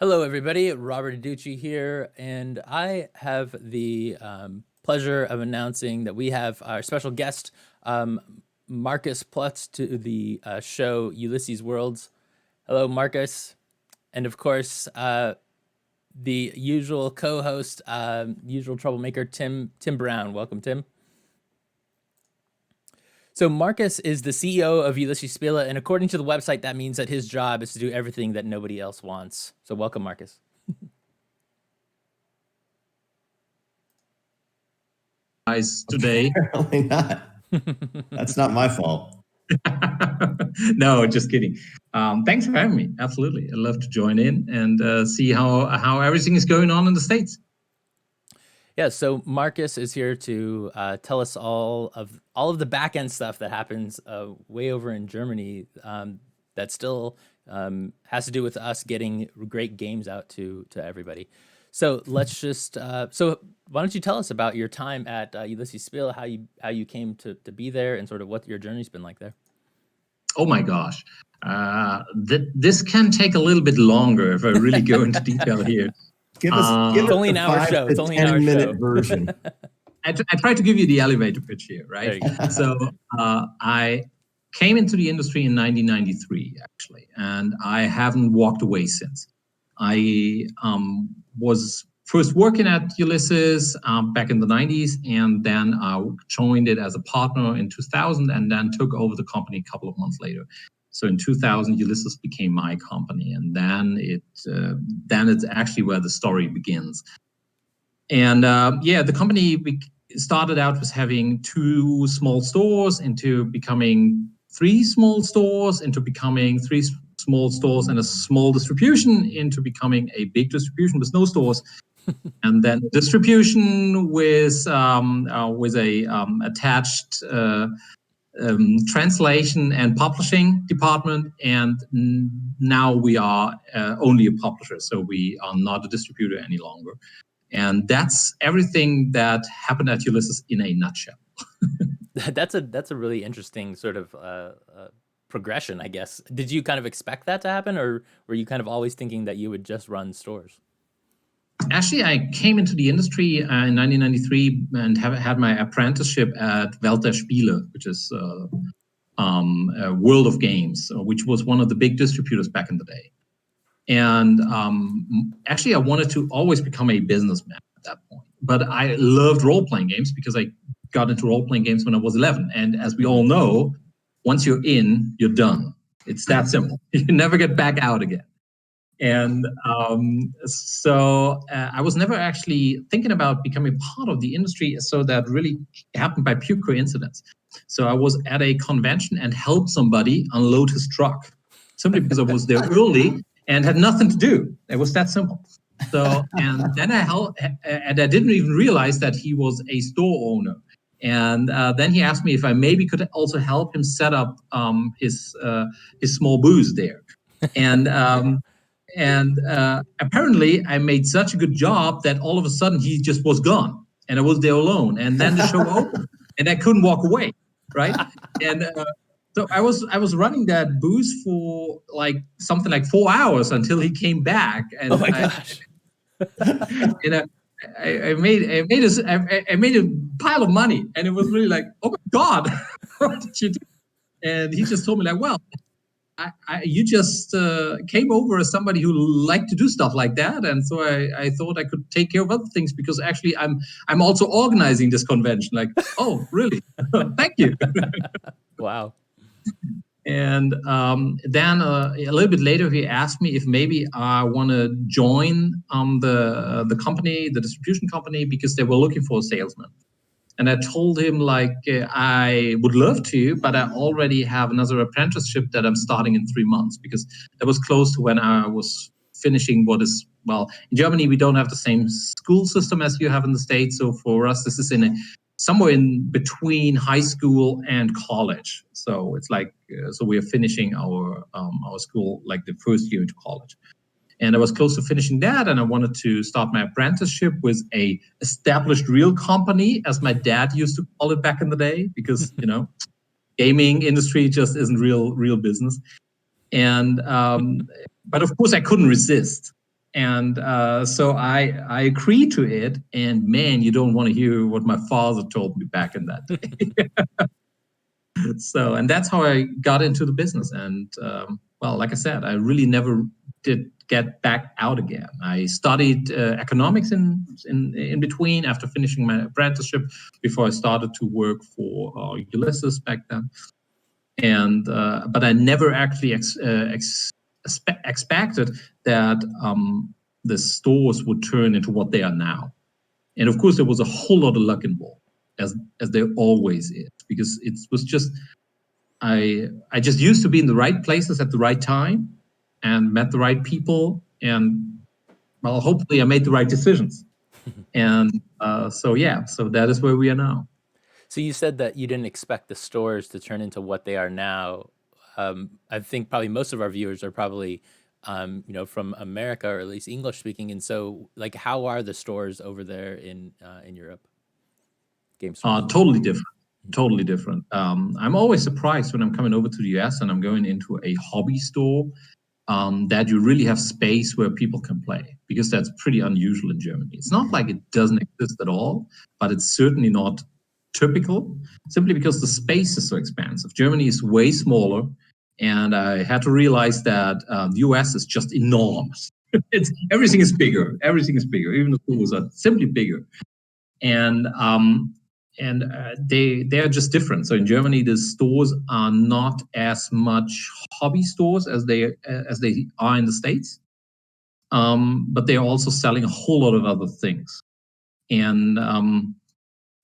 Hello, everybody. Robert Aducci here, and I have the pleasure of announcing that we have our special guest, Markus Plötz, to the show Ulysses Worlds. Hello, Markus, and of course, the usual co-host, usual troublemaker, Tim Brown. Welcome, Tim. So Markus is the CEO of Ulisses Spiele, and according to the website, that means that his job is to do everything that nobody else wants. So welcome, Markus. Guys, today. Apparently not. That's not my fault. No, just kidding. Thanks for having me. Absolutely, I'd love to join in and see how everything is going on in the States. Yeah, so Markus is here to tell us all of the back end stuff that happens way over in Germany that still has to do with us getting great games out to everybody. So let's just so why don't you tell us about your time at Ulisses Spiele, how you came to be there, and sort of what your journey's been like there. Oh my gosh, this can take a little bit longer if I really go into detail here. Give us it's only an hour show. It's only an hour minute version. I try to give you the elevator pitch here, right? So I came into the industry in 1993, actually, and I haven't walked away since. I was first working at Ulisses back in the 90s, and then I joined it as a partner in 2000, and then took over the company a couple of months later. So in 2000, Ulisses became my company, and then it's actually where the story begins. And the company started out with having 2 small stores, into becoming 3 small stores, into becoming 3 small stores and a small distribution, into becoming a big distribution with no stores, and then distribution with a attached translation and publishing department, and now we are only a publisher, so we are not a distributor any longer. And that's everything that happened at Ulisses in a nutshell. That's a really interesting sort of progression, I guess. Did you kind of expect that to happen, or were you kind of always thinking that you would just run stores? Actually, I came into the industry in 1993 and had my apprenticeship at Spiele, which is a World of Games, which was one of the big distributors back in the day. And actually, I wanted to always become a businessman at that point. But I loved role-playing games because I got into role-playing games when I was 11. And as we all know, once you're in, you're done. It's that simple. You can never get back out again. And so I was never actually thinking about becoming part of the industry, so that really happened by pure coincidence. So I was at a convention and helped somebody unload his truck, simply because I was there early and had nothing to do. It was that simple. So, and then I didn't even realize that he was a store owner. And then he asked me if I maybe could also help him set up his small booth there. And apparently I made such a good job that all of a sudden he just was gone, and I was there alone. And then the show opened, and I couldn't walk away, right? And so I was running that booth for something like 4 hours until he came back. And oh my gosh! I made a pile of money, and it was really like, oh my God, what did you do? And he just told me like, well, you just came over as somebody who liked to do stuff like that, and so I thought I could take care of other things, because actually I'm also organizing this convention. Like, oh, really? Thank you. Wow. And then a little bit later, he asked me if maybe I want to join the company, the distribution company, because they were looking for a salesman. And I told him I would love to, but I already have another apprenticeship that I'm starting in 3 months, because that was close to when I was finishing what is, well, in Germany, we don't have the same school system as you have in the States. So for us, this is somewhere in between high school and college. So it's so we are finishing our school, like the first year into college. And I was close to finishing that, and I wanted to start my apprenticeship with a established real company, as my dad used to call it back in the day, because gaming industry just isn't real business. And but of course I couldn't resist. And so I agreed to it. And man, you don't want to hear what my father told me back in that day. So, and that's how I got into the business. And well, like I said, I really never did get back out again. I studied economics in between after finishing my apprenticeship before I started to work for Ulisses back then. And but I never actually expected that the stores would turn into what they are now. And of course, there was a whole lot of luck involved, as there always is, because it was just I just used to be in the right places at the right time and met the right people, and well, hopefully I made the right decisions. And so that is where we are now. So you said that you didn't expect the stores to turn into what they are now. I think probably most of our viewers are probably, from America, or at least English speaking. And so, like, how are the stores over there in Europe? Game stores. Totally different. Totally different. I'm always surprised when I'm coming over to the US and I'm going into a hobby store that you really have space where people can play, because that's pretty unusual in Germany. It's not like it doesn't exist at all, but it's certainly not typical, simply because the space is so expansive. Germany is way smaller, and I had to realize that the US is just enormous. Everything is bigger. Everything is bigger. Even the stores are simply bigger. And they are just different. So in Germany, the stores are not as much hobby stores as they are in the States, but they are also selling a whole lot of other things. And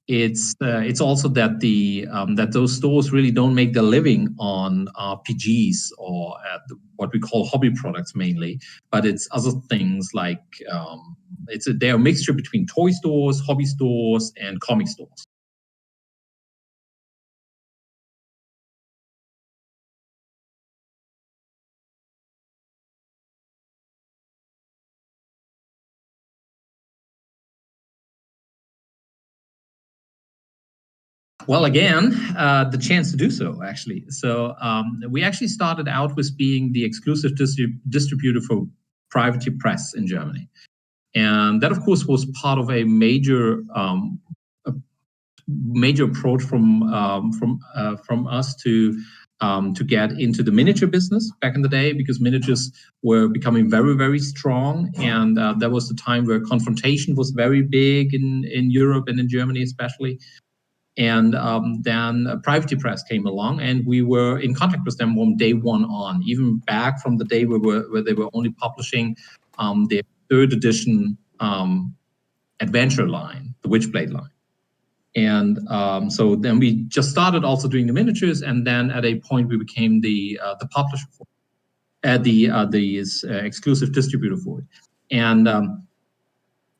it's also that that those stores really don't make their living on RPGs or what we call hobby products mainly, but it's other things like they're a mixture between toy stores, hobby stores, and comic stores. Well, again, the chance to do so, actually. So we actually started out with being the exclusive distributor for Privateer Press in Germany. And that, of course, was part of a major approach from us to get into the miniature business back in the day, because miniatures were becoming very, very strong. And that was the time where confrontation was very big in Europe and in Germany especially. And then Privateer Press came along, and we were in contact with them from day one on, even back from the day where they were only publishing their third edition adventure line, the Witchblade line. And so then we just started also doing the miniatures, and then at a point we became the publisher for it, the exclusive distributor for it. And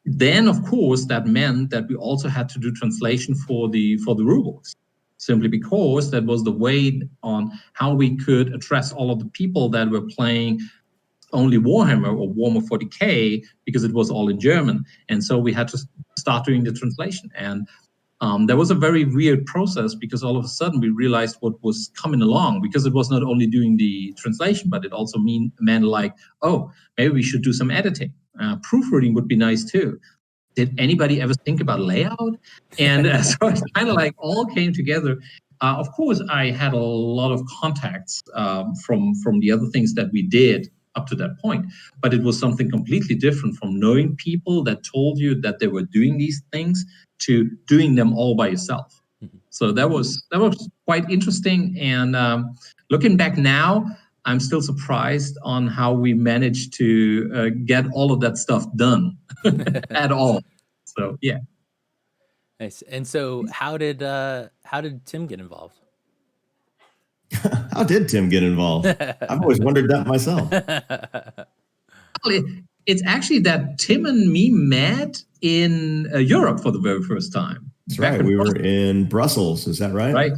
then, of course, that meant that we also had to do translation for the rulebooks, simply because that was the way on how we could address all of the people that were playing only Warhammer or Warhammer 40K, because it was all in German. And so we had to start doing the translation. And that was a very weird process, because all of a sudden we realized what was coming along, because it was not only doing the translation, but it also meant like, oh, maybe we should do some editing. Proofreading would be nice too. Did anybody ever think about layout? And so it kind of like all came together. Of course, I had a lot of contacts from the other things that we did up to that point, but it was something completely different from knowing people that told you that they were doing these things to doing them all by yourself. Mm-hmm. So that was quite interesting. And looking back now, I'm still surprised on how we managed to get all of that stuff done at all. So yeah. Nice. And so how did Tim get involved? How did Tim get involved? I've always wondered that myself. It's actually that Tim and me met in Europe for the very first time. That's right. We were in Brussels. Is that right? Right.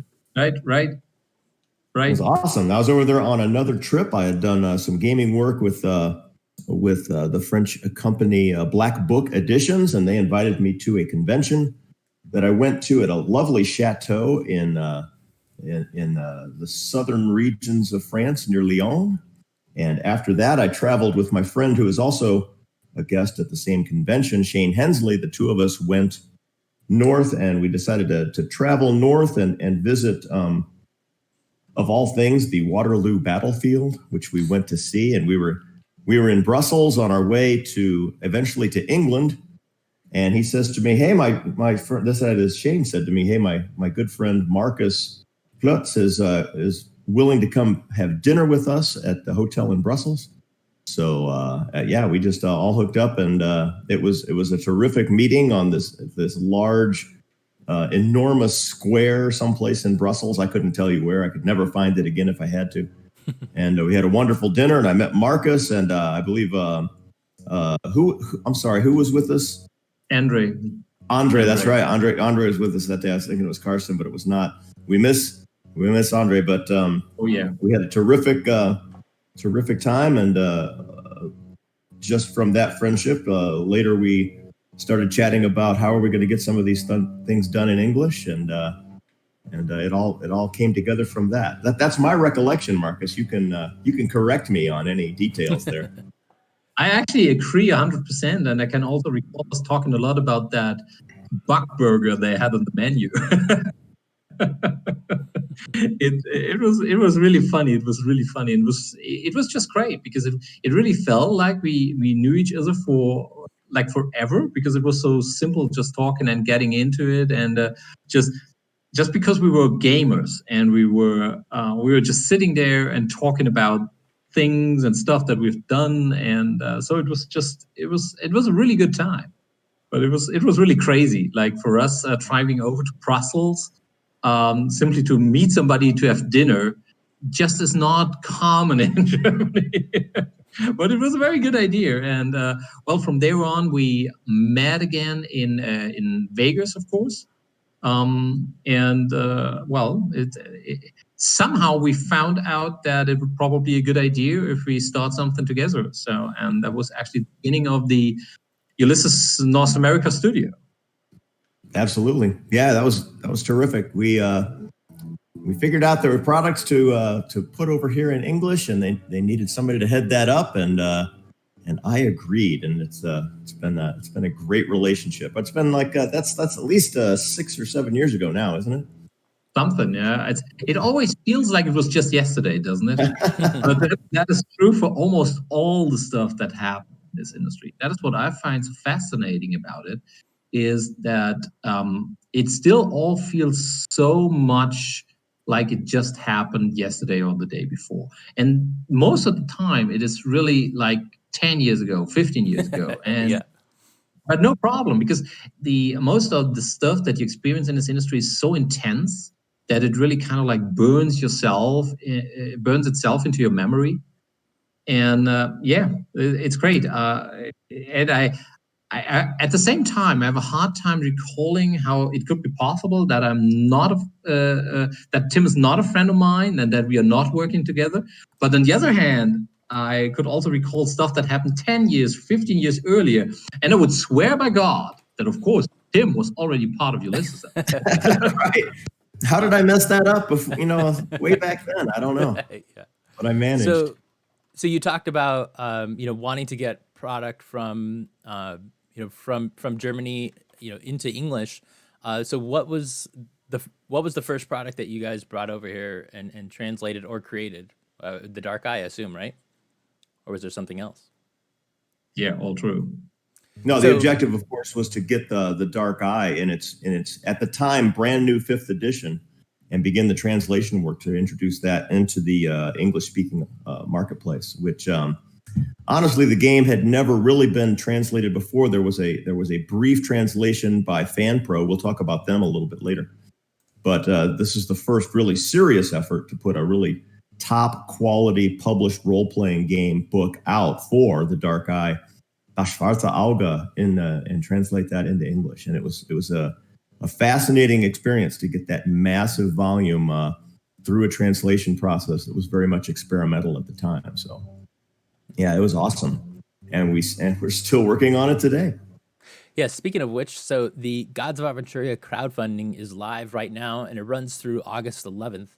It was awesome. I was over there on another trip. I had done some gaming work with the French company Black Book Editions, and they invited me to a convention that I went to at a lovely chateau in the southern regions of France near Lyon. And after that, I traveled with my friend who is also a guest at the same convention, Shane Hensley. The two of us went north, and we decided to travel north and visit, of all things, the Waterloo battlefield, which we went to see. And we were in Brussels on our way eventually to England. And he says to me, "Hey, my friend," this is Shane said to me, "Hey, my good friend Markus Plötz is willing to come have dinner with us at the hotel in Brussels." So we just all hooked up, and it was a terrific meeting on this large, enormous square someplace in Brussels. I couldn't tell you where. I could never find it again if I had to. And we had a wonderful dinner, and I met Markus, and I believe who was with us? Andre, that's right. Andre was with us that day. I was thinking it was Carson, but it was not. We miss Andre, but we had a terrific time, and just from that friendship, later we started chatting about how are we going to get some of these things done in English, and it all came together from that. That's my recollection, Markus. You can correct me on any details there. I actually agree 100%, and I can also recall us talking a lot about that buck burger they had on the menu. It was really funny. It was really funny. And it was just great because it really felt like we knew each other for like forever, because it was so simple, just talking and getting into it, and just because we were gamers and we were just sitting there and talking about things and stuff that we've done, and so it was a really good time. But it was really crazy, like for us driving over to Brussels simply to meet somebody to have dinner just is not common in Germany. But it was a very good idea, and from there on we met again in Vegas, of course. Somehow we found out that it would probably be a good idea if we start something together. So, and that was actually the beginning of the Ulisses North America studio. Absolutely. Yeah, that was terrific. We figured out there were products to put over here in English, and they needed somebody to head that up, and I agreed, and it's been a great relationship. It's been like that's at least 6 or 7 years ago now, isn't it? Something, yeah. It always feels like it was just yesterday, doesn't it? But that is true for almost all the stuff that happened in this industry. That is what I find so fascinating about it, is that it still all feels so much like it just happened yesterday or the day before. And most of the time, it is really like 10 years ago, 15 years ago. And yeah. But no problem, because most of the stuff that you experience in this industry is so intense that it really kind of like burns itself into your memory. And it's great. And I at the same time, I have a hard time recalling how it could be possible that that Tim is not a friend of mine and that we are not working together. But on the other hand, I could also recall stuff that happened 10 years, 15 years earlier. And I would swear by God that, of course, Tim was already part of Ulisses. Right. How did I mess that up? Way back then, I don't know, yeah. But I managed. So you talked about wanting to get product from Germany into English. So what was the first product that you guys brought over here and translated or created? The Dark Eye, I assume, right? Or was there something else? Yeah, all true. No, the objective, of course, was to get the Dark Eye in its at the time brand new 5th edition, and begin the translation work to introduce that into the English-speaking marketplace. Which, honestly, the game had never really been translated before. There was a brief translation by FanPro. We'll talk about them a little bit later. But this is the first really serious effort to put a really top quality published role-playing game book out for the Dark Eye, Das Schwarze Auge, and translate that into English. And it was a fascinating experience to get that massive volume through a translation process that was very much experimental at the time. So yeah, it was awesome. And we're still working on it today. Yeah, speaking of which, so the Gods of Aventuria crowdfunding is live right now, and it runs through August 11th.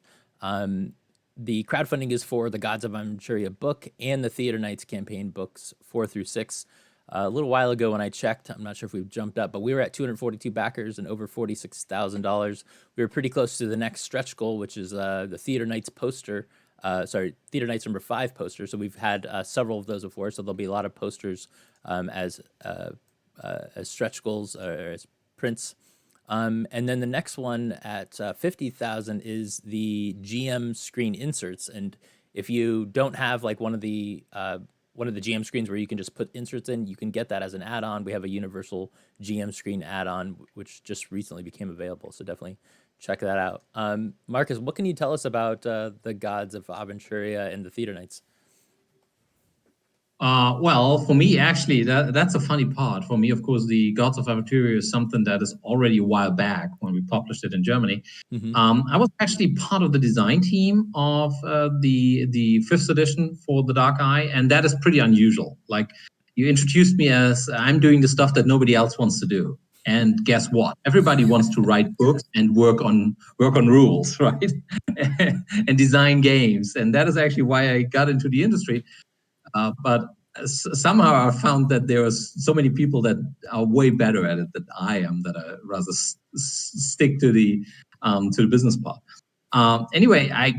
The crowdfunding is for the Gods of Aventuria book and the Theater Knights campaign books 4 through 6. A little while ago when I checked, I'm not sure if we've jumped up, but we were at 242 backers and over $46,000. We were pretty close to the next stretch goal, which is the Theater Nights poster. Theater Nights number 5 poster. So we've had several of those before. So there'll be a lot of posters as stretch goals or as prints. And then the next one at 50,000 is the GM screen inserts. And if you don't have like one of the GM screens where you can just put inserts in, you can get that as an add-on. We have a universal GM screen add-on, which just recently became available. So definitely check that out. Markus, what can you tell us about the gods of Aventuria and the Theater Nights? Well, for me, actually, that's a funny part. For me, of course, the Gods of Aventuria is something that is already a while back when we published it in Germany. Mm-hmm. I was actually part of the design team of the 5th edition for the Dark Eye, and that is pretty unusual. Like, you introduced me as I'm doing the stuff that nobody else wants to do. And guess what? Everybody wants to write books and work on rules, right? And design games. And that is actually why I got into the industry. But somehow I found that there are so many people that are way better at it than I am, that I rather stick to the business part. Anyway, I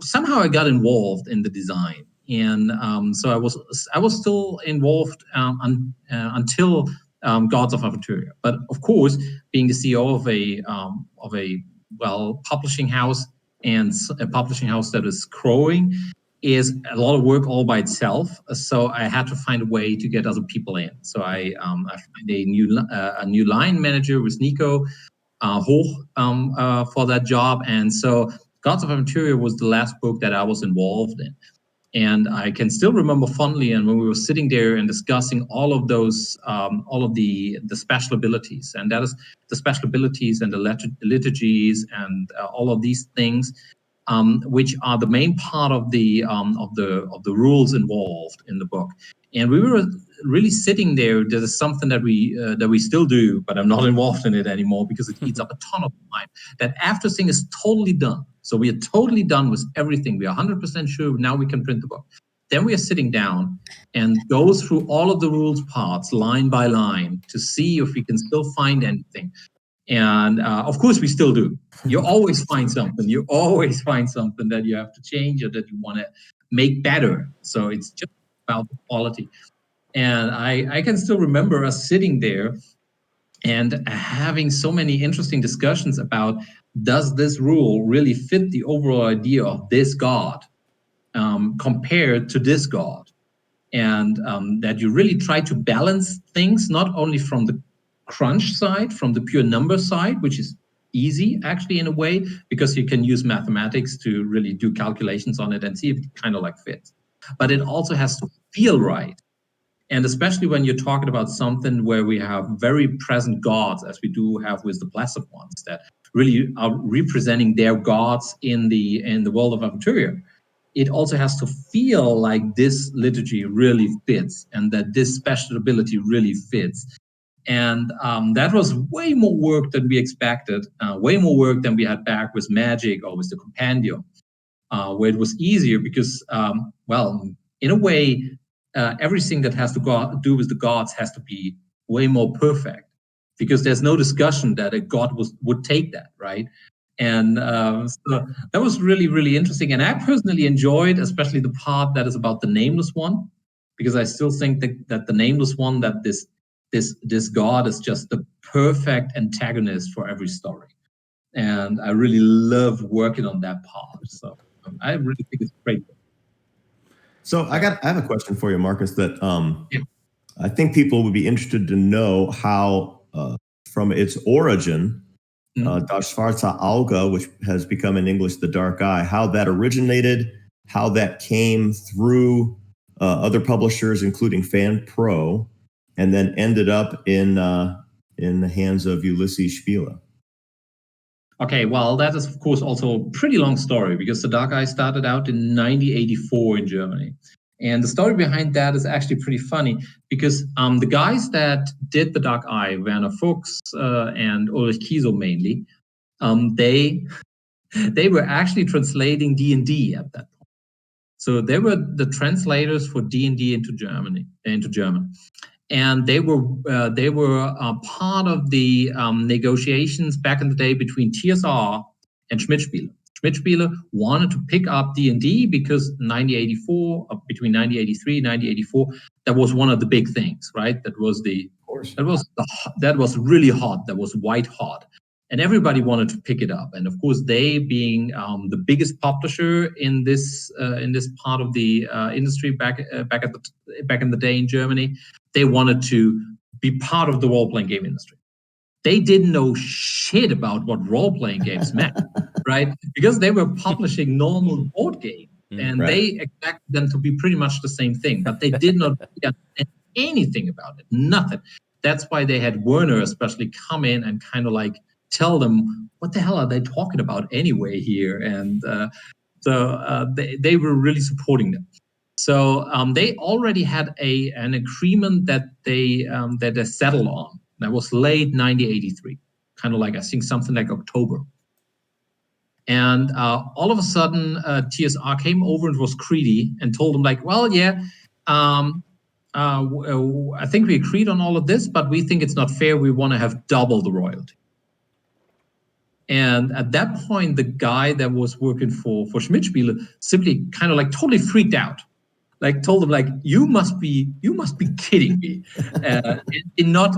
somehow got involved in the design, and so I was still involved until Gods of Aventuria. But of course, being the CEO of a publishing house, and a publishing house that is growing, is a lot of work all by itself. So I had to find a way to get other people in. So I found a new line manager with Nico Hoch for that job. And so Gods of Aventuria was the last book that I was involved in. And I can still remember fondly, and when we were sitting there and discussing all of those, all of the special abilities, and that is the special abilities and the liturgies and all of these things, which are the main part of the rules involved in the book. And we were really sitting there. This is something that we still do, but I'm not involved in it anymore because it eats up a ton of time. That after thing is totally done. So we are totally done with everything. We are 100% sure now we can print the book. Then we are sitting down and go through all of the rules parts line by line to see if we can still find anything. And of course, we still do. You always find something. You always find something that you have to change or that you want to make better. So it's just about the quality. And I can still remember us sitting there and having so many interesting discussions about, does this rule really fit the overall idea of this god compared to this god? And that you really try to balance things, not only from the crunch side, from the pure number side, which is easy actually in a way, because you can use mathematics to really do calculations on it and see if it kind of like fits. But it also has to feel right. And especially when you're talking about something where we have very present gods, as we do have with the Blessed Ones, that really are representing their gods in the world of Aventuria, it also has to feel like this liturgy really fits and that this special ability really fits. And that was way more work than we expected, way more work than we had back with Magic or with the Compendium, where it was easier because, in a way, everything that has to do with the gods has to be way more perfect, because there's no discussion that a god would take that, right? And so that was really, really interesting. And I personally enjoyed, especially the part that is about the Nameless One, because I still think that the Nameless One, that this god is just the perfect antagonist for every story. And I really love working on that part. So I really think it's great. So I have a question for you, Markus, that I think people would be interested to know how, from its origin, Das Schwarze Auge, which has become in English The Dark Eye, how that originated, how that came through other publishers, including Fan Pro, and then ended up in the hands of Ulisses Spiele. Okay, well, that is, of course, also a pretty long story, because The Dark Eye started out in 1984 in Germany. And the story behind that is actually pretty funny, because the guys that did The Dark Eye, Werner Fuchs and Ulrich Kieso mainly, they were actually translating D&D at that point. So they were the translators for D&D into German. and they were part of the negotiations back in the day between TSR and Schmidt-Spiele. Schmidt-Spiele wanted to pick up D&D because 1984, between 1983 and 1984, that was one of the big things, right? That was really hot. That was white hot, and everybody wanted to pick it up. And of course, they being the biggest publisher in this part of the industry back in the day in Germany, they wanted to be part of the role-playing game industry. They didn't know shit about what role-playing games meant, right? Because they were publishing normal board games, and they expected them to be pretty much the same thing, but they did not understand anything about it, nothing. That's why they had Werner especially come in and kind of like tell them, what the hell are they talking about anyway here? And they were really supporting them. So they already had an agreement that they settled on. That was late 1983, kind of like, I think, something like October. And all of a sudden, TSR came over and was greedy and told them, like, well, yeah, I think we agreed on all of this, but we think it's not fair. We want to have double the royalty. And at that point, the guy that was working for Schmidt-Spiele simply kind of like totally freaked out. Like told them, like, you must be kidding me, and not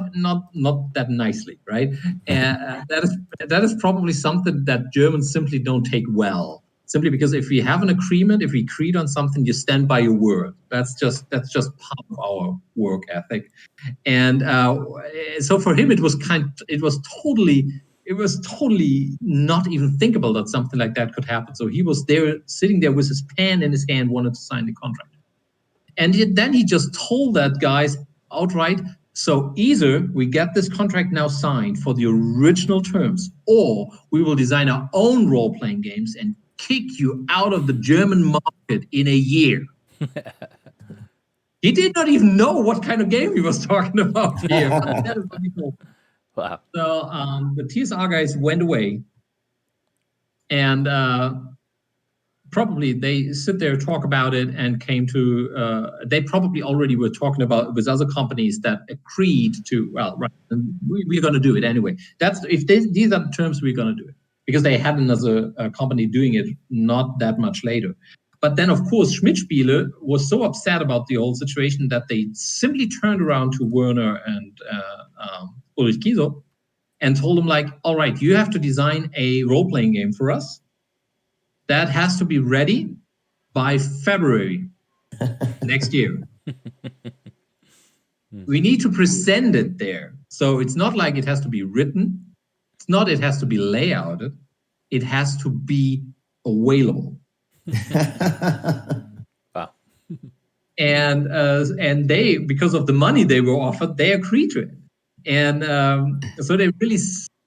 that nicely, right? And that is probably something that Germans simply don't take well. Simply because if we have an agreement, if we agreed on something, you stand by your word. That's just part of our work ethic. And so for him, it was totally not even thinkable that something like that could happen. So he was there, sitting there with his pen in his hand, wanted to sign the contract. And then he just told that guys outright, so either we get this contract now signed for the original terms, or we will design our own role-playing games and kick you out of the German market in a year. He did not even know what kind of game he was talking about here. But that is what he told. Wow. So the TSR guys went away, and probably they sit there, talk about it, and came to, they probably already were talking about with other companies that agreed to, well, right, we're going to do it anyway. These are the terms, we're going to do it. Because they had another company doing it not that much later. But then, of course, Schmidt-Spiele was so upset about the whole situation that they simply turned around to Werner and Ulrich Kieso and told him, like, all right, you have to design a role-playing game for us. That has to be ready by February next year. We need to present it there. So it's not like it has to be written. It's not it has to be layouted. It has to be available. Wow. And they, because of the money they were offered, they agreed to it. And so they really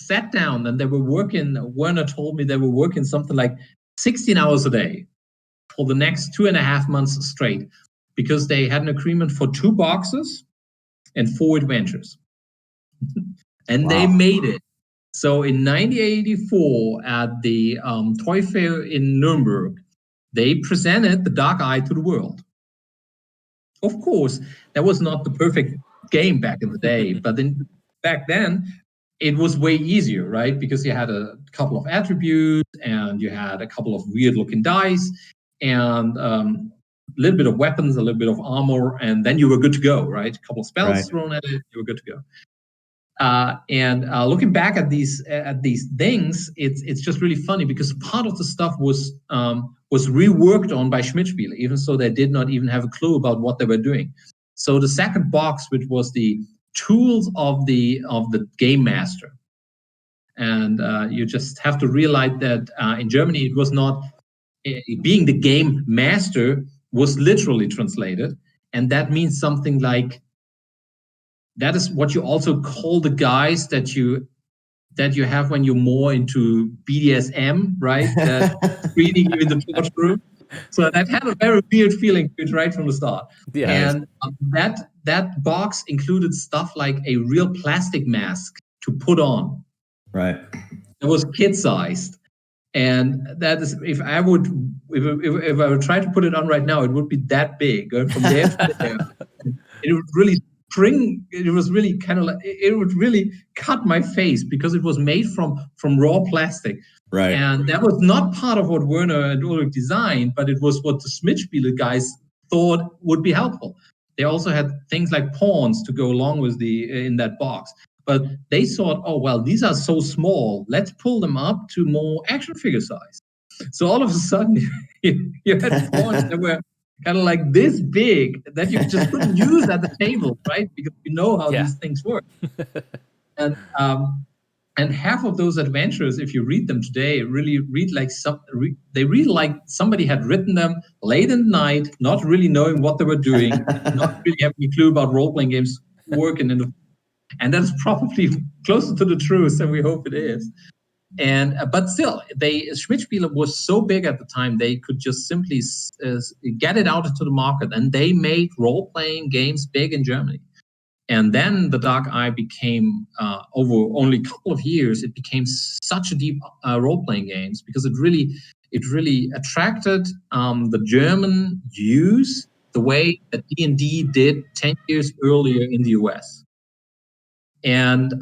sat down and they were working. Werner told me they were working something like 16 hours a day for the next 2.5 months straight, because they had an agreement for 2 boxes and 4 adventures. And wow. They made it. So in 1984 at the Toy Fair in Nuremberg, they presented the Dark Eye to the world. Of course, that was not the perfect game back in the day, but back then, it was way easier, right? Because you had a couple of attributes and you had a couple of weird-looking dice and a little bit of weapons, a little bit of armor, and then you were good to go, right? A couple of spells thrown at it, you were good to go. And looking back at these things, it's just really funny because part of the stuff was reworked on by Schmidt-Spiele, even so they did not even have a clue about what they were doing. So the second box, which was the tools of the game master, and you just have to realize that in Germany it was not being the game master was literally translated, and that means something like that is what you also call the guys that you have when you're more into BDSM, right? Reading you in the torture room. So that had a very weird feeling to it right from the start. Yeah. And that box included stuff like a real plastic mask to put on. Right. It was kid-sized. And that is, if I would try to put it on right now, it would be that big. Going from there to there. It would really it was really kind of like, it would really cut my face because it was made from raw plastic. Right. And that was not part of what Werner and Ulrich designed, but it was what the Schmidt-Spiele guys thought would be helpful. They also had things like pawns to go along with in that box. But they thought, oh, well, these are so small, let's pull them up to more action figure size. So all of a sudden, you had pawns that were kind of like this big that you just couldn't use at the table, right? Because you know how these things work. And half of those adventures, if you read them today, really read like they read like somebody had written them late in the night, not really knowing what they were doing, not really having a clue about role-playing games working and that's probably closer to the truth than we hope it is. And but still, Schmidt-Spiele was so big at the time, they could just simply get it out into the market, and they made role-playing games big in Germany. And then the Dark Eye became, over only a couple of years, it became such a deep role-playing games because it really attracted the German use the way that D&D did 10 years earlier in the US. And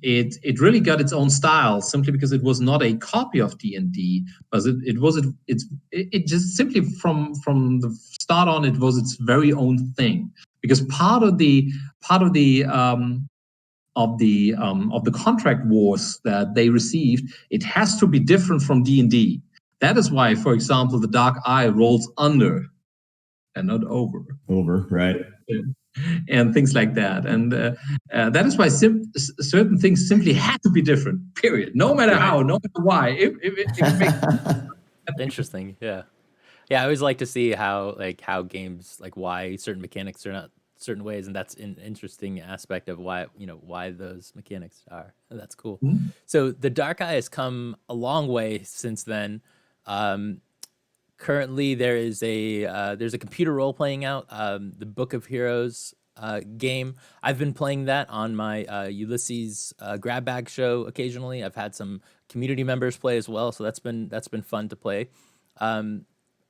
it really got its own style simply because it was not a copy of D&D, but it just simply from the start on, it was its very own thing. Because part of the contract wars that they received, it has to be different from D&D. That is why, for example, the Dark Eye rolls under and not over. Over, right. And things like that. And that is why certain things simply had to be different, period. No matter how, no matter why. If it makes Interesting, yeah. Yeah, I always like to see how games, like why certain mechanics are not certain ways, and that's an interesting aspect of why those mechanics are. That's cool. Mm-hmm. So the Dark Eye has come a long way since then. Currently, there's a computer role playing out, the Book of Heroes game. I've been playing that on my Ulisses grab bag show occasionally. I've had some community members play as well, so that's been fun to play.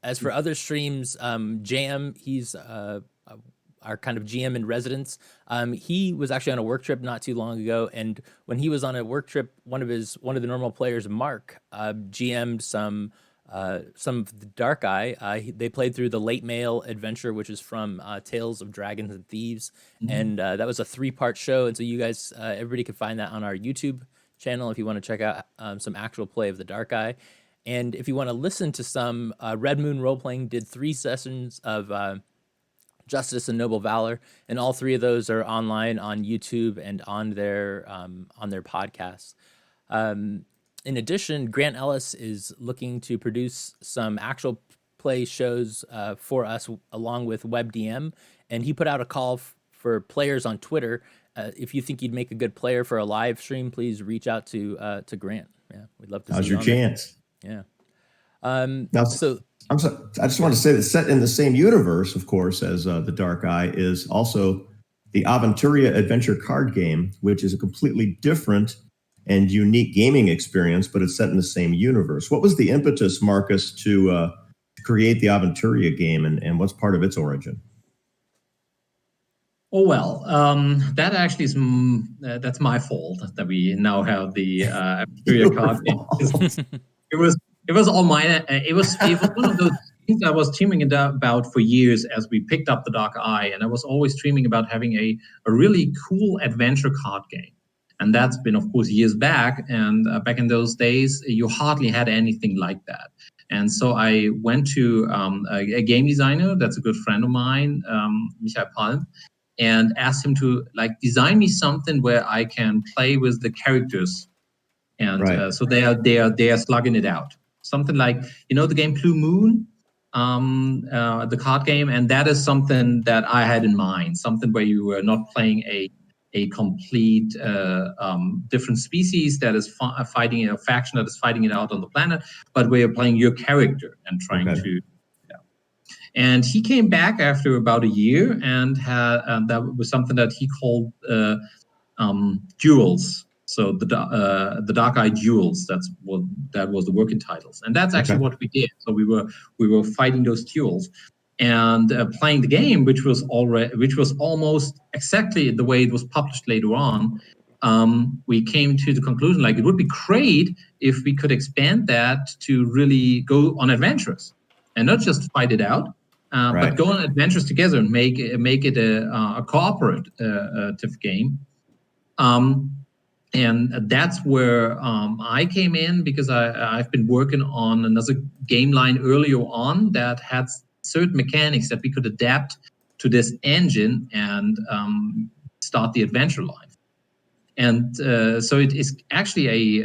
As for other streams, Jam, he's our kind of GM in residence. He was actually on a work trip not too long ago, and when he was on a work trip, one of the normal players, Mark, GM'd some of the Dark Eye. They played through the Late Mail adventure, which is from Tales of Dragons and Thieves, and that was a 3-part show. And so you guys, everybody can find that on our YouTube channel if you want to check out some actual play of the Dark Eye. And if you want to listen to some, Red Moon Roleplaying did 3 sessions of Justice and Noble Valor, and all 3 of those are online on YouTube and on their podcasts. In addition, Grant Ellis is looking to produce some actual play shows for us along with WebDM, and he put out a call for players on Twitter. If you think you'd make a good player for a live stream, please reach out to Grant. Yeah, we'd love to. How's your chance? There. Yeah. Now, I just want to say that set in the same universe, of course, as the Dark Eye is also the Aventuria adventure card game, which is a completely different and unique gaming experience, but it's set in the same universe. What was the impetus, Markus, to create the Aventuria game, and what's part of its origin? Oh, well, that actually is that's my fault that we now have the Aventuria card game. It was all mine. It was one of those things I was dreaming about for years as we picked up the Dark Eye, and I was always dreaming about having a really cool adventure card game. And that's been, of course, years back. And back in those days, you hardly had anything like that. And so I went to a game designer that's a good friend of mine, Michael Palm, and asked him to design me something where I can play with the characters. And so they are slugging it out. Something like, the game Blue Moon, the card game. And that is something that I had in mind, something where you were not playing a complete different species that is fighting a faction that is fighting it out on the planet, but where you're playing your character and trying to. Yeah. And he came back after about a year and that was something that he called duels. So the Dark Eye Duels. That was the working titles, and that's actually what we did. So we were fighting those duels. and playing the game, which was almost exactly the way it was published later on, we came to the conclusion, like, it would be great if we could expand that to really go on adventures and not just fight it out, but go on adventures together and make it a cooperative game. And that's where I came in, because I've been working on another game line earlier on that had certain mechanics that we could adapt to this engine and start the adventure line. And so it is actually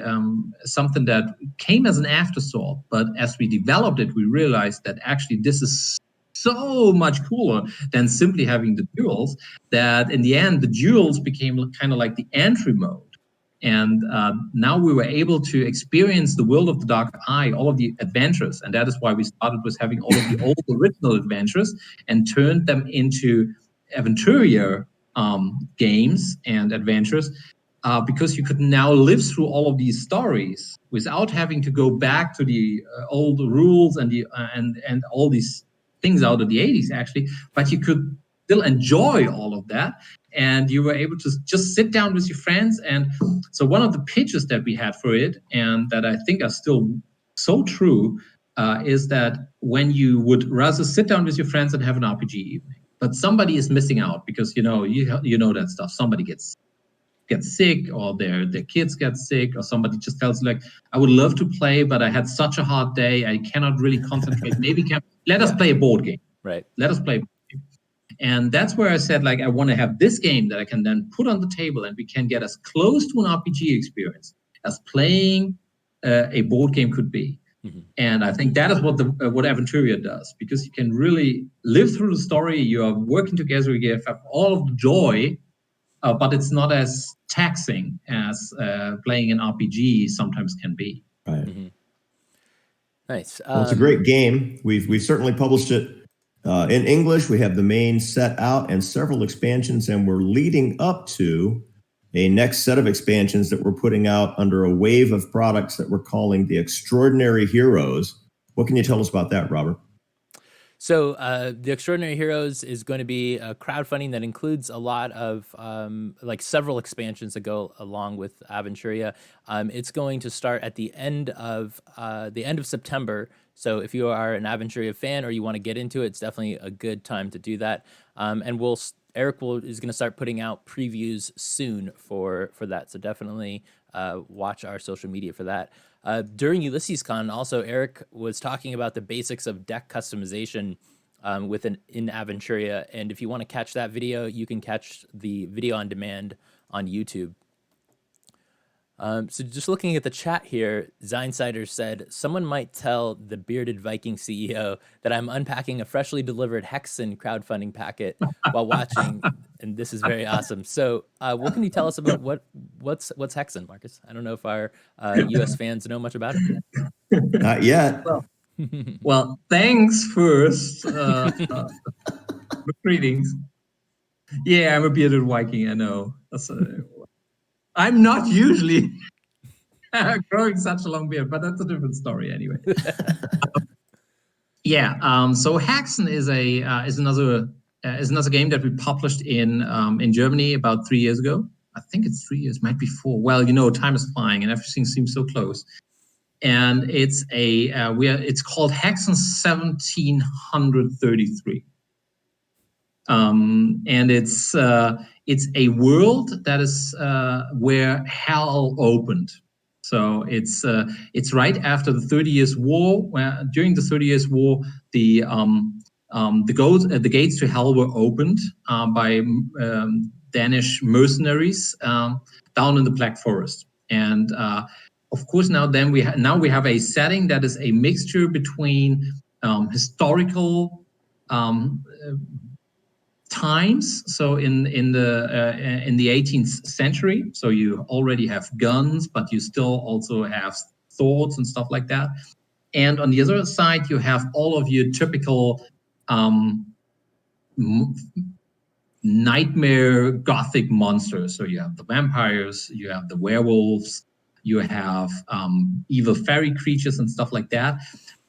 something that came as an afterthought, but as we developed it, we realized that actually this is so much cooler than simply having the duels, that in the end, the duels became kind of like the entry mode. And now we were able to experience the world of the Dark Eye, all of the adventures. And that is why we started with having all of the old original adventures and turned them into Aventuria games and adventures. Because you could now live through all of these stories without having to go back to the old rules and and all these things out of the 80s, actually, but you could still enjoy all of that, and you were able to just sit down with your friends. And so one of the pitches that we had for it, and that I think are still so true, is that when you would rather sit down with your friends and have an RPG evening, but somebody is missing out because you know that stuff. Somebody gets sick, or their kids get sick, or somebody just tells like, I would love to play, but I had such a hard day, I cannot really concentrate. Maybe let us play a board game. Right. Let us play a board game. And that's where I said, like, I want to have this game that I can then put on the table, and we can get as close to an RPG experience as playing a board game could be. Mm-hmm. And I think that is what Aventuria does, because you can really live through the story. You are working together. You have all of the joy. But it's not as taxing as playing an RPG sometimes can be. Right. Mm-hmm. Nice. Well, it's a great game. We've certainly published it in English. We have the main set out and several expansions, and we're leading up to a next set of expansions that we're putting out under a wave of products that we're calling the Extraordinary Heroes. What can you tell us about that, Robert? So the Extraordinary Heroes is going to be a crowdfunding that includes a lot of like several expansions that go along with Aventuria. It's going to start at the end of September. So if you are an Aventuria fan or you want to get into it, it's definitely a good time to do that. And Eric is going to start putting out previews soon for that. So definitely watch our social media for that. During Ulisses Con, also, Eric was talking about the basics of deck customization in Aventuria. And if you want to catch that video, you can catch the video on demand on YouTube. So just looking at the chat here, Zinesider said, someone might tell the bearded Viking CEO that I'm unpacking a freshly delivered Hexen crowdfunding packet while watching, and this is very awesome. So what can you tell us about what's Hexen, Marcus? I don't know if our US fans know much about it. Not yet. Well, thanks first. Greetings. Yeah, I'm a bearded Viking, I know. I'm not usually growing such a long beard, but that's a different story anyway. So Hexen is another game that we published in Germany about 3 years ago. I think it's 3 years, might be 4. Well, time is flying and everything seems so close. And it's it's called Hexen 1733. And it's a world that is where hell opened. So it's right after the 30 Years' War. Where during the 30 Years' War, the gates to hell were opened by Danish mercenaries down in the Black Forest. And of course, now we have a setting that is a mixture between historical times, so in the 18th century, so you already have guns, but you still also have swords and stuff like that. And on the other side, you have all of your typical nightmare gothic monsters. So you have the vampires, you have the werewolves, you have evil fairy creatures and stuff like that.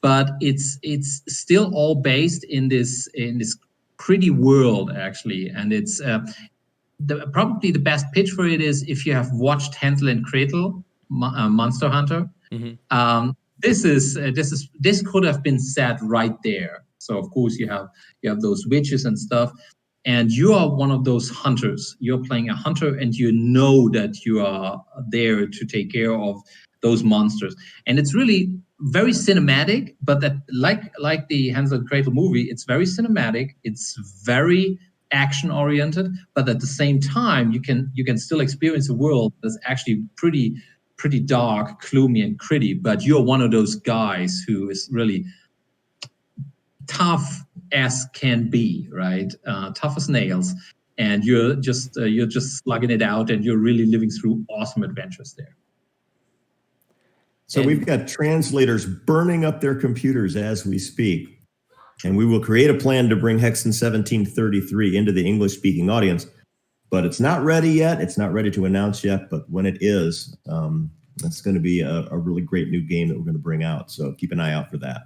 but it's still all based in this pretty world, actually. And it's probably the best pitch for it is if you have watched Hansel and Gretel, Monster Hunter. Mm-hmm. This could have been said right there. So of course you have those witches and stuff, and you are one of those hunters. You're playing a hunter, and you know that you are there to take care of those monsters. And it's really very cinematic, but that like the Hansel and Gretel movie, it's very cinematic. It's very action oriented, but at the same time, you can still experience a world that's actually pretty dark, gloomy, and gritty. But you're one of those guys who is really tough as can be, right? Tough as nails, and you're just slugging it out, and you're really living through awesome adventures there. So we've got translators burning up their computers as we speak, and we will create a plan to bring Hexen 1733 into the English-speaking audience. But it's not ready yet. It's not ready to announce yet. But when it is, it's going to be a really great new game that we're going to bring out. So keep an eye out for that.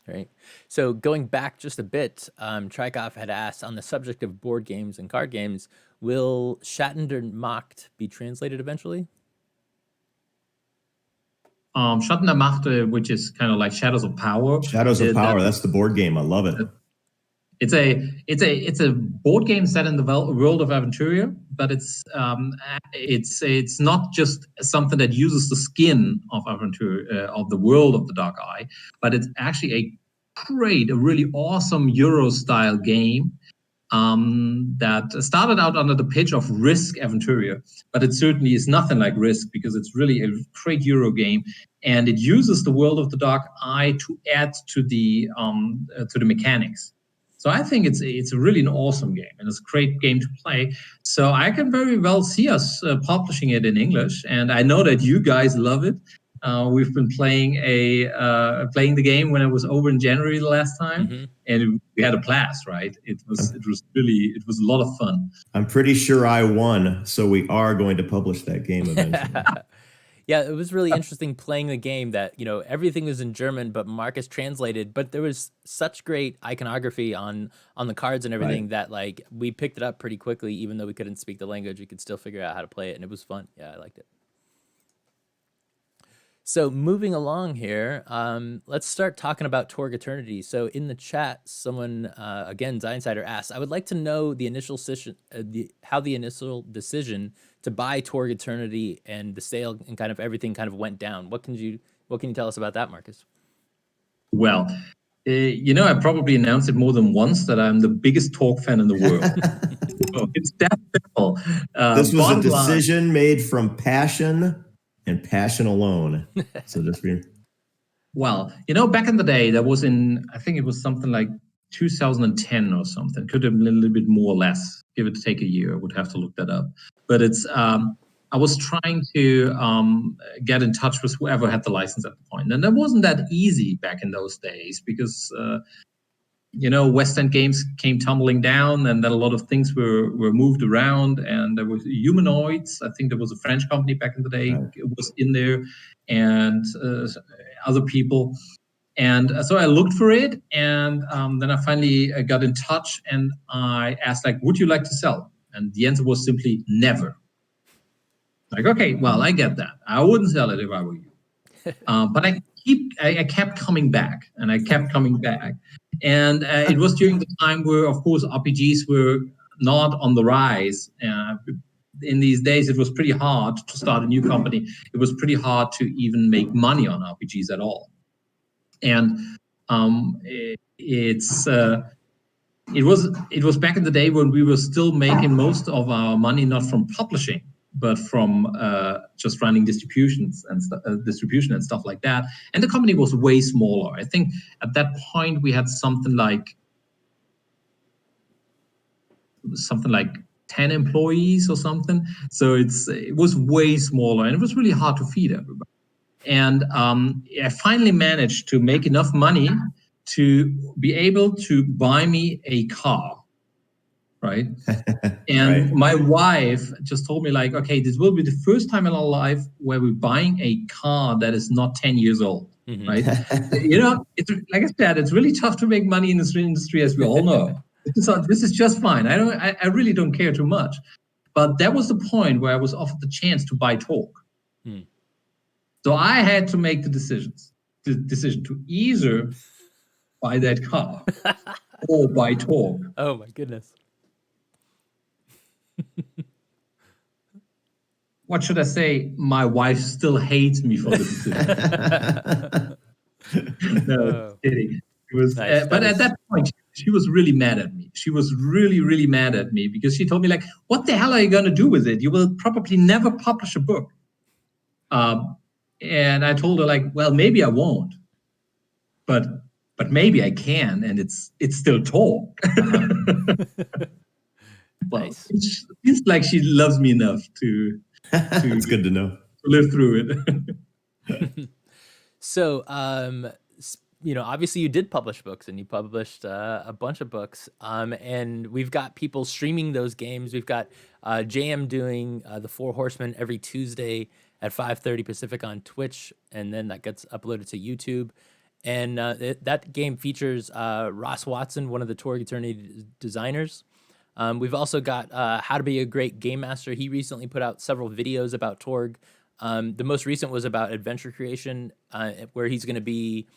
Right. So going back just a bit, Trykov had asked on the subject of board games and card games, will Schatten der Macht be translated eventually? Schatten der Macht, which is kind of like Shadows of Power. Shadows of Power. That's the board game. I love it. It's a board game set in the world of Aventuria, but it's not just something that uses the skin of Aventuria, of the world of the Dark Eye, but it's actually a really awesome Euro style game that started out under the pitch of Risk Aventuria, but it certainly is nothing like Risk because it's really a great Euro game, and it uses the world of the Dark Eye to add to the mechanics. So I think it's really an awesome game, and it's a great game to play. So I can very well see us publishing it in English, and I know that you guys love it. We've been playing the game when it was over in January the last time, mm-hmm. and we had a blast. Right? It was a lot of fun. I'm pretty sure I won, so we are going to publish that game eventually. Yeah, it was really interesting playing the game that, everything was in German, but Markus translated, but there was such great iconography on the cards and everything that we picked it up pretty quickly. Even though we couldn't speak the language, we could still figure out how to play it, and it was fun. Yeah, I liked it. So moving along here, let's start talking about Torg Eternity. So in the chat, someone, again, Ziinsider asked, I would like to know the initial how the initial decision to buy Torg Eternity and the sale and kind of everything kind of went down. What can you tell us about that, Markus? Well, I probably announced it more than once that I'm the biggest Torg fan in the world. So it's that simple. This was a decision made from passion and passion alone. So just well, back in the day, that was I think it was something like 2010 or something. Could have been a little bit more or less. Give it take a year. I would have to look that up. But it's I was trying to get in touch with whoever had the license at the point, and that wasn't that easy back in those days because West End games came tumbling down, and then a lot of things were moved around, and there was Humanoids. I think there was a French company back in the day. Right. It was in there, and other people. And so I looked for it, and then I finally got in touch, and I asked, would you like to sell? And the answer was simply never. Okay, well, I get that. I wouldn't sell it if I were you. But I kept coming back, and I kept coming back. And it was during the time where, of course, RPGs were not on the rise. In these days, it was pretty hard to start a new company. It was pretty hard to even make money on RPGs at all. And it was back in the day when we were still making most of our money not from publishing, but from just running distribution and stuff like that. And the company was way smaller. I think at that point we had something like 10 employees or something. So it was way smaller, and it was really hard to feed everybody. And I finally managed to make enough money to be able to buy me a car, right? And my wife just told me like, okay, this will be the first time in our life where we're buying a car that is not 10 years old, right? It's like I said, it's really tough to make money in this industry, as we all know. This is just fine. I really don't care too much. But that was the point where I was offered the chance to buy Torg. So I had to make the decision to either buy that car or buy Torg. Oh my goodness. What should I say? My wife still hates me for the decision. No, kidding. It was, nice. But at that point, she was really mad at me. She was really, really mad at me because she told me, like, what the hell are you going to do with it? You will probably never publish a book. And I told her, like, well, maybe I won't. But maybe I can, and it's still Torg. Well, nice. It seems like she loves me enough to That's good to know. To live through it. So, obviously you did publish books, and you published a bunch of books. And we've got people streaming those games. We've got JM doing the Four Horsemen every Tuesday at 5:30 Pacific on Twitch, and then that gets uploaded to YouTube. And that game features Ross Watson, one of the Torg Eternity designers. We've also got How to Be a Great Game Master. He recently put out several videos about Torg. The most recent was about adventure creation, where he's going to be,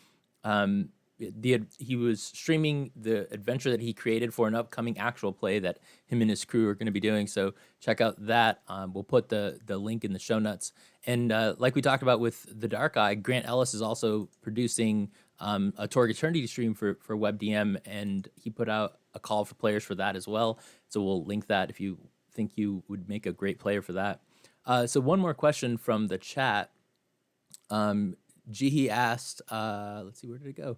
he was streaming the adventure that he created for an upcoming actual play that him and his crew are going to be doing. So check out that. We'll put the link in the show notes. And like we talked about with The Dark Eye, Grant Ellis is also producing a Torg Eternity stream for WebDM, and he put out a call for players for that as well. So we'll link that if you think you would make a great player for that. So one more question from the chat. Jihi asked, let's see, where did it go?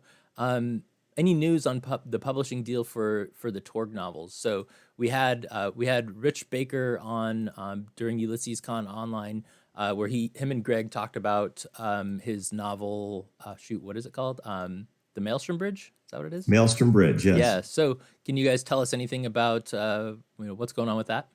Any news on the publishing deal for the Torg novels? So we had Rich Baker on during Ulysses Con Online, where him and Greg talked about his novel. What is it called? The Maelstrom Bridge. Is that what it is? Maelstrom Bridge. Yes. Yeah. So can you guys tell us anything about what's going on with that?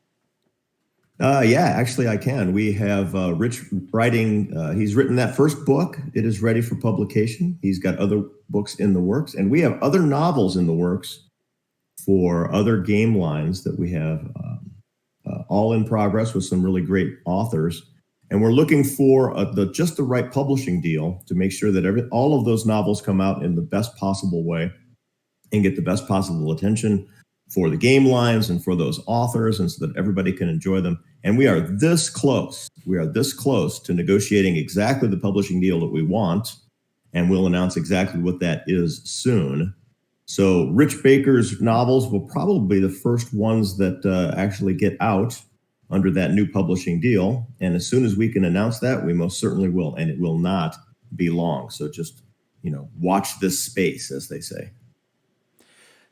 Yeah, actually I can. We have Rich writing, he's written that first book. It is ready for publication. He's got other books in the works, and we have other novels in the works for other game lines that we have all in progress with some really great authors. And we're looking for just the right publishing deal to make sure that all of those novels come out in the best possible way and get the best possible attention for the game lines and for those authors, and so that everybody can enjoy them. And we are this close. We are this close to negotiating exactly the publishing deal that we want, and we'll announce exactly what that is soon. So Rich Baker's novels will probably be the first ones that actually get out under that new publishing deal. And as soon as we can announce that, we most certainly will, and it will not be long. So just, watch this space, as they say.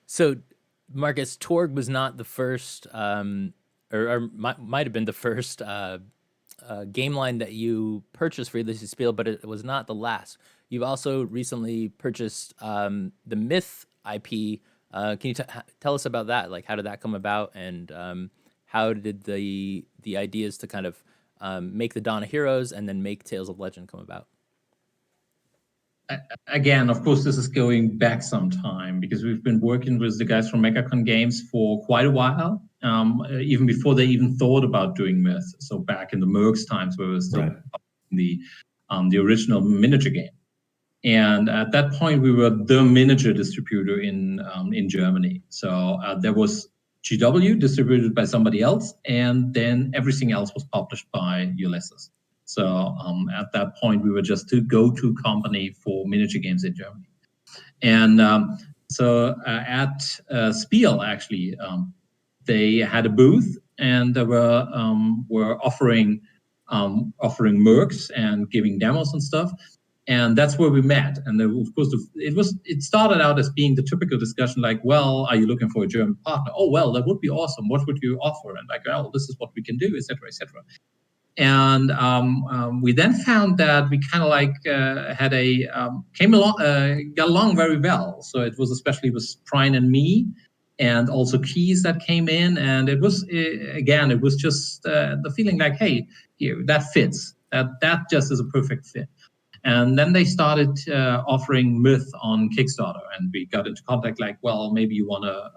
So Marcus, Torg was not the first, or might have been the first game line that you purchased for Ulisses Spiele, but it was not the last. You've also recently purchased the Myth IP. Can you tell us about that? Like, how did that come about, and how did the ideas to kind of make the Dawn of Heroes and then make Tales of Legend come about? Again, of course, this is going back some time, because we've been working with the guys from Megacon Games for quite a while, even before they even thought about doing Myth. So back in the Mercs times, where we were still the original miniature game. And at that point, we were the miniature distributor in Germany. So there was GW distributed by somebody else, and then everything else was published by Ulysses. So at that point, we were just the go-to company for miniature games in Germany. And so at Spiele, actually, they had a booth, and they were offering mercs and giving demos and stuff. And that's where we met. And then, of course, it started out as being the typical discussion, like, well, are you looking for a German partner? Oh, well, that would be awesome. What would you offer? And like, well, this is what we can do, et cetera, et cetera. And we then found that we kind of like got along very well. So it was especially with Prine and me, and also keys that came in. And it was, again, it was just the feeling like, hey, here, that fits. That just is a perfect fit. And then they started offering Myth on Kickstarter, and we got into contact. Like, well, maybe you wanna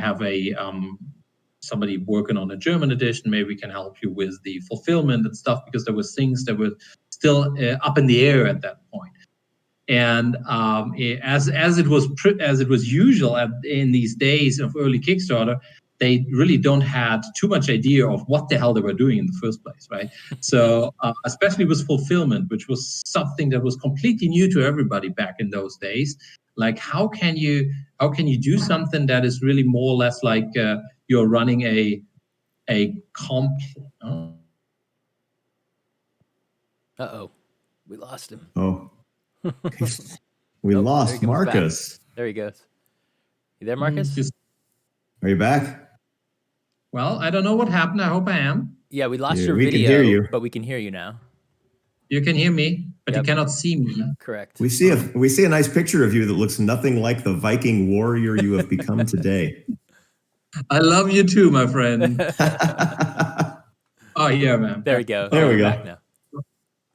have a somebody working on a German edition. Maybe we can help you with the fulfillment and stuff, because there was things that were still up in the air at that point. And as it was usual in these days of early Kickstarter, they really don't had too much idea of what the hell they were doing in the first place, right? So especially with fulfillment, which was something that was completely new to everybody back in those days. Like, how can you do something that is really more or less like you're running a comp? We lost him. Oh, we lost Markus. There he goes. You there, Markus? Are you back? Well, I don't know what happened. I hope I am. Yeah, we lost your video, can hear you. but we can hear you now. You can hear me, but you cannot see me. Correct. We see a nice picture of you that looks nothing like the Viking warrior you have become today. I love you too, my friend. Oh yeah, man. There we go. There we go. Back now.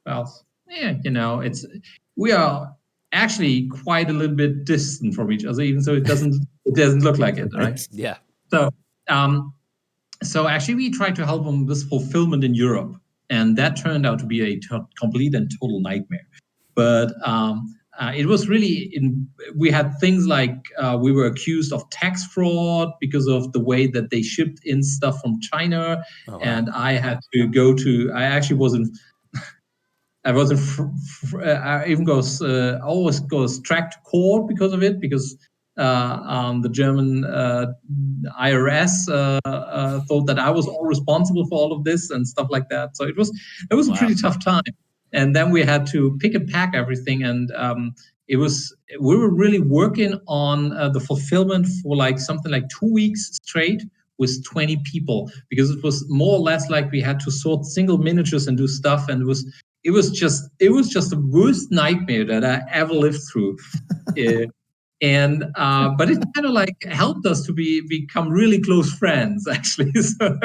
Well, yeah, we are actually quite a little bit distant from each other, even so it doesn't look like it, right? Yeah. So actually we tried to help them with fulfillment in Europe, and that turned out to be a complete and total nightmare. But it was really, we had things like we were accused of tax fraud because of the way that they shipped in stuff from China. Oh, wow. And I had to I even always goes track to court because of it, because the German IRS thought that I was all responsible for all of this and stuff like that. So it was a pretty tough time. And then we had to pick and pack everything, and we were really working on the fulfillment for something like 2 weeks straight with 20 people, because it was more or less like we had to sort single miniatures and do stuff, and it was just the worst nightmare that I ever lived through. But it kind of helped us to become really close friends, actually. So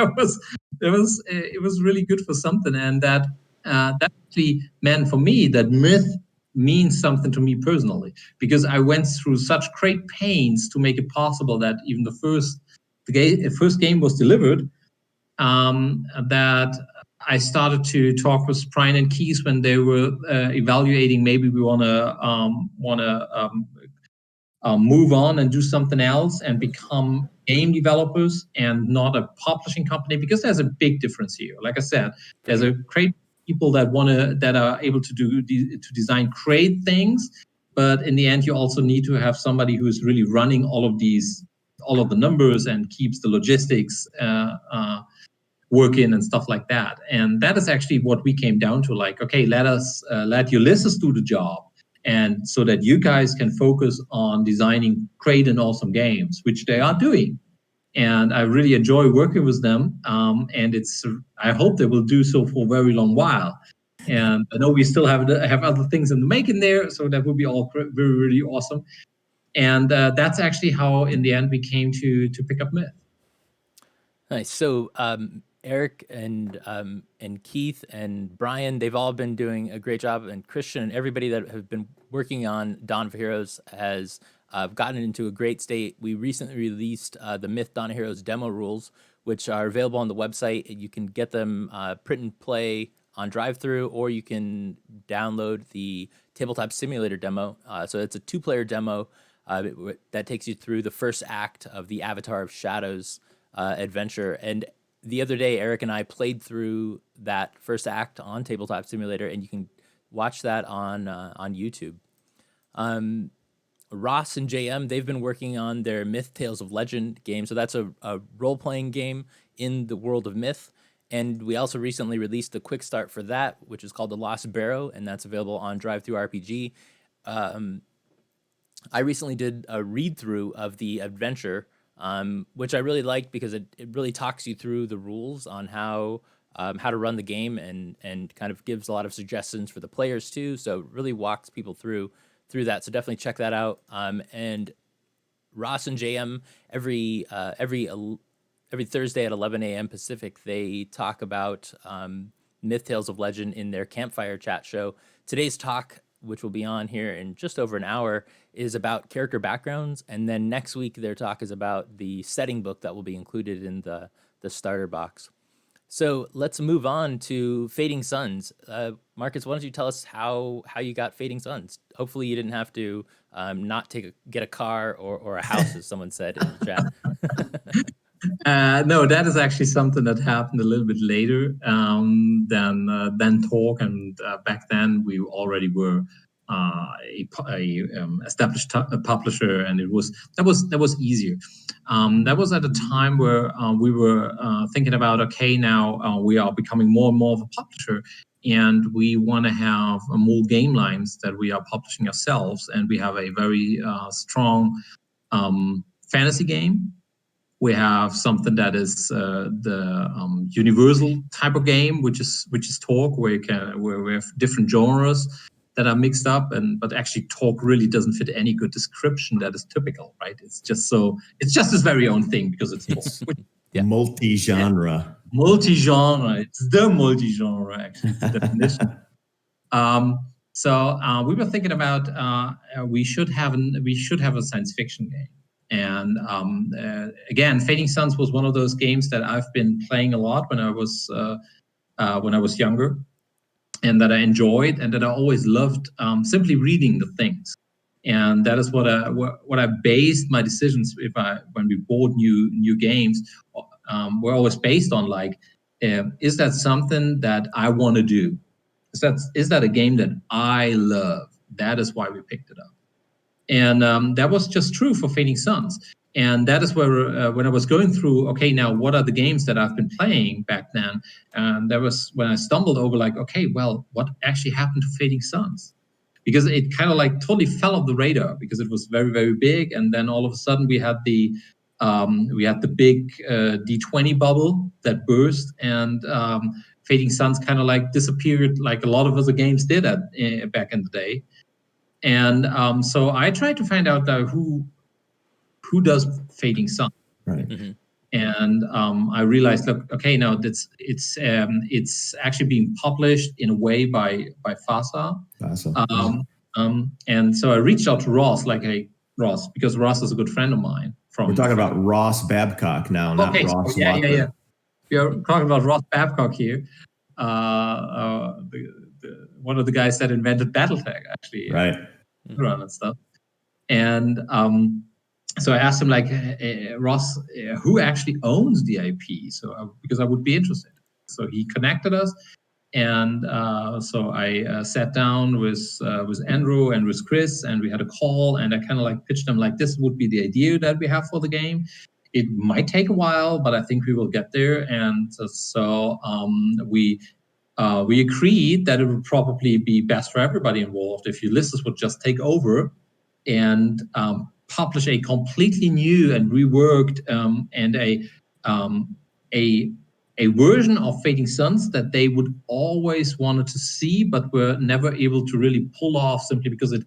it was really good for something, and that actually meant for me that Myth means something to me personally, because I went through such great pains to make it possible that even the first game was delivered. That I started to talk with Brian and Keith when they were evaluating, maybe we want to move on and do something else and become game developers and not a publishing company, because there's a big difference here. Like I said, there's a great people that are able to design great things, but in the end, you also need to have somebody who is really running all of the numbers and keeps the logistics working and stuff like that. And that is actually what we came down to. Okay, let Ulisses do the job, and so that you guys can focus on designing great and awesome games, which they are doing. And I really enjoy working with them. And I hope they will do so for a very long while. And I know we still have other things in the making there, so that would be all very, really awesome. And that's actually how, in the end, we came to pick up Myth. Nice. So Eric and Keith and Brian, they've all been doing a great job, and Christian and everybody that have been working on Dawn of Heroes has gotten it into a great state. We recently released the Myth Dawn of Heroes demo rules, which are available on the website. You can get them print and play on drive-through, or you can download the tabletop simulator demo. So it's a 2-player demo that takes you through the first act of the Avatar of Shadows adventure. And the other day, Eric and I played through that first act on Tabletop Simulator, and you can watch that on YouTube. Ross and JM, they've been working on their Myth Tales of Legend game. So that's a role-playing game in the world of Myth. And we also recently released the quick start for that, which is called The Lost Barrow, and that's available on Drive-Thru RPG. I recently did a read-through of the adventure, which I really liked, because it really talks you through the rules on how to run the game, and kind of gives a lot of suggestions for the players too. So it really walks people through that. So definitely check that out. And Ross and JM every Thursday at 11 a.m. Pacific. They talk about myth, tales of legend in their campfire chat show. Today's talk, which will be on here in just over an hour, is about character backgrounds, and then next week their talk is about the setting book that will be included in the starter box. So let's move on to Fading Suns. Markus, why don't you tell us how you got Fading Suns? Hopefully you didn't have to get a car or a house, as someone said in the chat. No, that is actually something that happened a little bit later than Torg, and back then we already were established publisher, and that was easier. That was at a time where we were thinking about, okay, now we are becoming more and more of a publisher, and we want to have more game lines that we are publishing ourselves, and we have a very strong fantasy game. We have something that is the universal type of game, which is Torg, where we have different genres that are mixed up, but actually Torg really doesn't fit any good description that is typical, right? It's just his very own thing because it's Torg. Yeah. Multi-genre. Yeah. Multi-genre. It's the multi-genre, actually, the definition. So we were thinking about we should have a science fiction game. And again, Fading Suns was one of those games that I've been playing a lot when I was younger, and that I enjoyed, and that I always loved simply reading the things. And that is what I based my decisions when we bought new games were always based on, like, is that something that I want to do? Is that a game that I love? That is why we picked it up. And that was just true for Fading Suns. And that is where, when I was going through, okay, now what are the games that I've been playing back then? And that was when I stumbled over, like, okay, well, what actually happened to Fading Suns? Because it kind of like totally fell off the radar because it was very, very big. And then all of a sudden we had the big D20 bubble that burst, and Fading Suns kind of like disappeared, like a lot of other games did back in the day. And so I tried to find out who does Fading Sun, right? Mm-hmm. And I realized, look, okay, now it's actually being published in a way by FASA. And so I reached out to Ross, like, hey, Ross, because Ross is a good friend of mine. We're talking about Ross Babcock now, not Ross. Yeah. We're talking about Ross Babcock here. One of the guys that invented BattleTech, actually, right? Run and stuff. And so I asked him, like, Ross, who actually owns the IP? So because I would be interested. So he connected us, and so I sat down with Andrew and with Chris, and we had a call, and I kind of like pitched them, like, this would be the idea that we have for the game. It might take a while, but I think we will get there. And so we agreed that it would probably be best for everybody involved if Ulisses would just take over and publish a completely new and reworked and a version of Fading Suns that they would always wanted to see, but were never able to really pull off, simply because it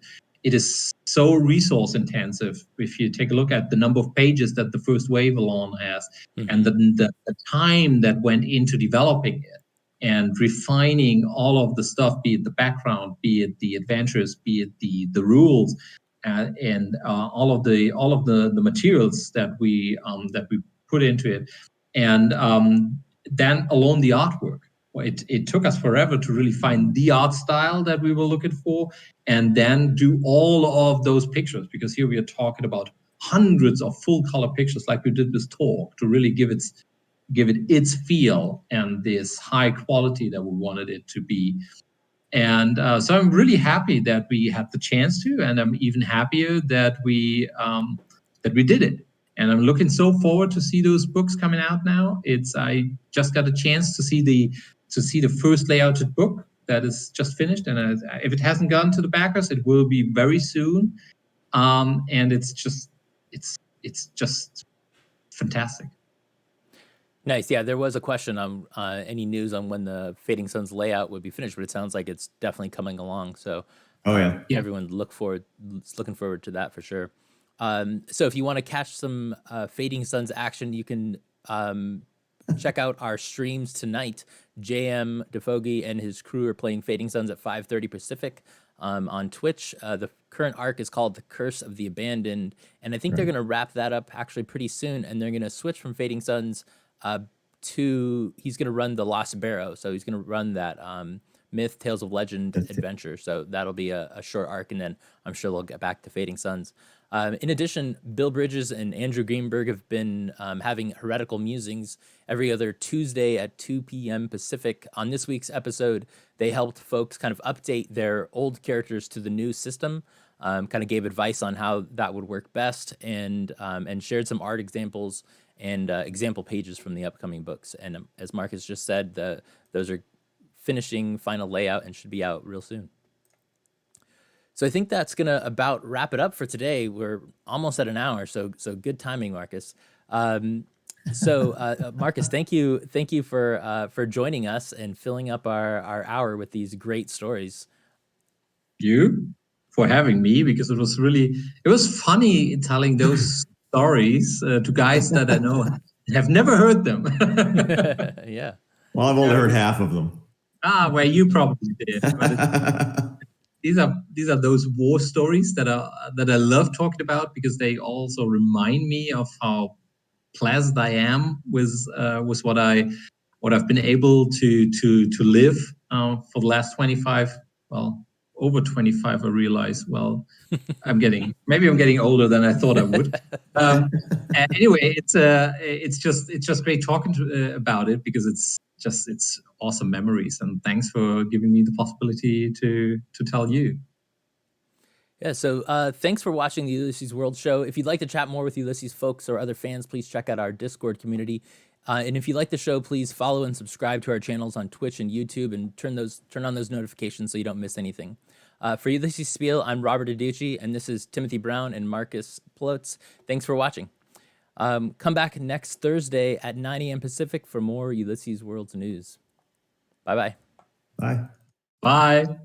is so resource intensive. If you take a look at the number of pages that the first wave alone has, mm-hmm. and the time that went into developing it and refining all of the stuff, be it the background, be it the adventures, be it the rules, and all of the materials that we put into it, and then alone the artwork. It took us forever to really find the art style that we were looking for, and then do all of those pictures, because here we are talking about hundreds of full color pictures, like we did with Torg, to really give it its feel and this high quality that we wanted it to be. And so I'm really happy that we had the chance to, and I'm even happier that we did it. And I'm looking so forward to see those books coming out now. I just got a chance to see the first layouted book that is just finished, and if it hasn't gone to the backers, it will be very soon. And it's just fantastic. Nice. Yeah, there was a question on any news on when the Fading Suns layout would be finished, but it sounds like it's definitely coming along. So, everyone looking forward to that for sure. So if you want to catch some Fading Suns action, you can check out our streams tonight. JM Defoge and his crew are playing Fading Suns at 5:30 Pacific on Twitch. The current arc is called The Curse of the Abandoned, and I think they're going to wrap that up actually pretty soon, and they're going to switch from Fading Suns to, he's going to run the Lost Barrow, so he's going to run that Myth, Tales of Legend adventure, so that'll be a short arc, and then I'm sure they'll get back to Fading Suns. In addition, Bill Bridges and Andrew Greenberg have been having Heretical Musings every other Tuesday at 2 p.m. Pacific. On this week's episode, they helped folks kind of update their old characters to the new system, kind of gave advice on how that would work best, and shared some art examples and example pages from the upcoming books. And as Marcus just said, those are finishing final layout and should be out real soon. So I think that's gonna about wrap it up for today. We're almost at an hour, so good timing, Marcus. Marcus, thank you for joining us and filling up our hour with these great stories. You for having me, because it was funny telling those stories to guys that I know have never heard them. Yeah. Well, I've only heard half of them. Well, you probably did. But these are those war stories that I love talking about, because they also remind me of how pleased I am with what I've been able to live for the last 25, over 25. I realize, I'm getting older than I thought I would. Anyway, it's just great talking about it, because it's awesome memories, and thanks for giving me the possibility to tell you. Yeah, so thanks for watching the Ulysses World Show. If you'd like to chat more with Ulysses folks or other fans, please check out our Discord community. And if you like the show, please follow and subscribe to our channels on Twitch and YouTube, and turn on those notifications so you don't miss anything. For Ulisses Spiele, I'm Robert Aducci, and this is Timothy Brown and Markus Plötz. Thanks for watching. Come back next Thursday at 9 a.m. Pacific for more Ulysses World news. Bye-bye. Bye. Bye.